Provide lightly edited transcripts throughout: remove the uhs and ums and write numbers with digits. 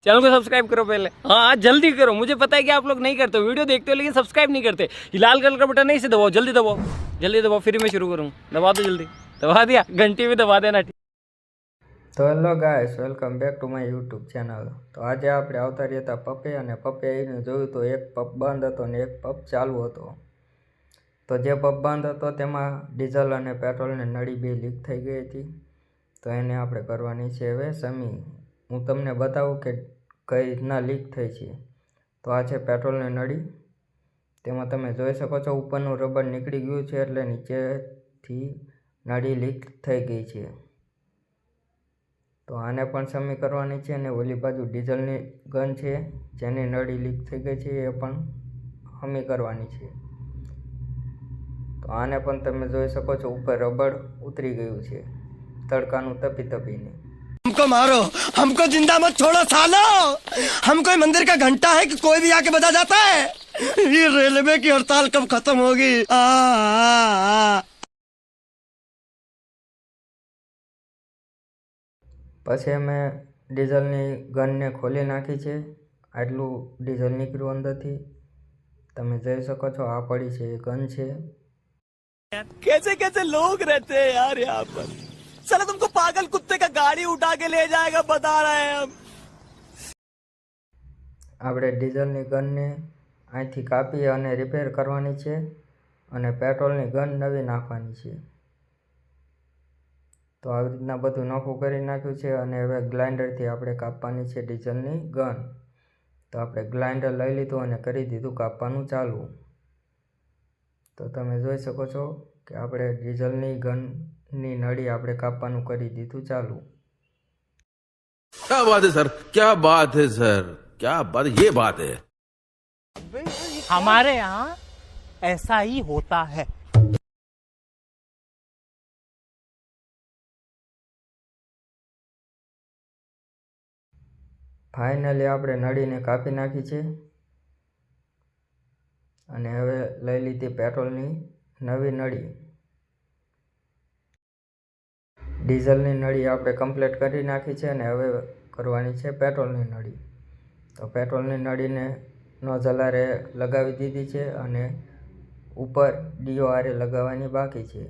Channel को subscribe करो पहले। हाँ जल्दी करो, मुझे पता है कि आप लोग नहीं करते, वीडियो देखते हो लेकिन सब्सक्राइब नहीं करते। ये लाल कलर का बटन नहीं से दबाओ, जल्दी दबाओ, जल्दी दबाओ, फिर मैं शुरू करूँ। दबा दो जल्दी, दबा दिया, घंटी भी दबा देना। તો hello guys, welcome back to my YouTube channel. તો આજે આપણે આવતા રહ્યા હતા પપ્પે, અને પપ્પે આવીને જોયું તો એક પપ બંધ હતો ને એક પપ ચાલુ હતો। તો જે પપ બંધ હતો તેમાં ડીઝલ અને પેટ્રોલની નળી બે લીક થઈ ગઈ હતી। તો એને આપણે કરવાની છે હવે સમી। હું તમને બતાવું કે કઈ રીતના લીક થઈ છે। તો આ છે પેટ્રોલની નળી, તેમાં તમે જોઈ શકો છો ઉપરનું રબર નીકળી ગયું છે, એટલે નીચેથી નળી લીક થઈ ગઈ છે। તો આને પણ સમી કરવાની છે, અને ઓલી બાજુ ડીઝલની ગન છે જેની નળી લીક થઈ ગઈ છે એ પણ સમી કરવાની છે। તો આને પણ તમે જોઈ શકો છો ઉપર રબર ઉતરી ગયું છે તડકાનું તપી તપીને। हमको मारो, हमको जिंदा मत छोड़ो सालो। हम कोई मंदिर का घंटा है कि कोई भी आके बजा जाता है। ये रेलवे की हड़ताल कब खत्म होगी? પછી અમે ડીઝલની ગનને ખોલી નાખી છે। આટલું ડીઝલ નીકળ્યું અંદરથી, તમે જોઈ શકો છો। આ પડી છે એ ગન છે। कैसे कैसे लोग रहते हैं यार यहाँ पर। साला तुमको पागल कुत्ते का गाड़ी उठा के ले जाएगा, बता रहे हैं हम। આપણે ડીઝલની ગનને અહીંથી કાપી અને રિપેર કરવાની છે, અને પેટ્રોલની ગન નવી નાખવાની છે। તો આવી રીતના બધું નોખું કરી નાખ્યું છે, અને હવે ગ્રાઇન્ડરથી આપણે કાપવાની છે ડીઝલની ગન। તો આપણે ગ્રાઇન્ડર લઈ લીધું અને કરી દીધું કાપવાનું ચાલુ। તો તમે જોઈ શકો છો કે આપણે ડીઝલની ગનની નળી આપણે કાપવાનું કરી દીધું ચાલુ। क्या बात है सर, क्या बात है सर, क्या बात, ये बात है। हमारे यहाँ ऐसा ही होता है। ફાઇનલી આપણે નળીને કાપી નાખી છે, અને હવે લઈ લીધી પેટ્રોલની નવી નળી। ડીઝલની નળી આપણે કમ્પ્લીટ કરી નાખી છે, અને હવે કરવાની છે પેટ્રોલની નળી। તો પેટ્રોલની નળીને નોઝલ હારે લગાવી દીધી છે, અને ઉપર ડીઓ હારે લગાવવાની બાકી છે।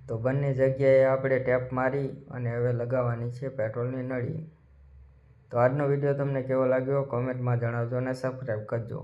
તો બંને જગ્યાએ આપણે ટેપ મારી અને હવે લગાવવાની છે પેટ્રોલની નળી। તો આજનો વિડીયો તમને કેવો લાગ્યો કોમેન્ટમાં જણાવજો, અને સબસ્ક્રાઈબ કરજો।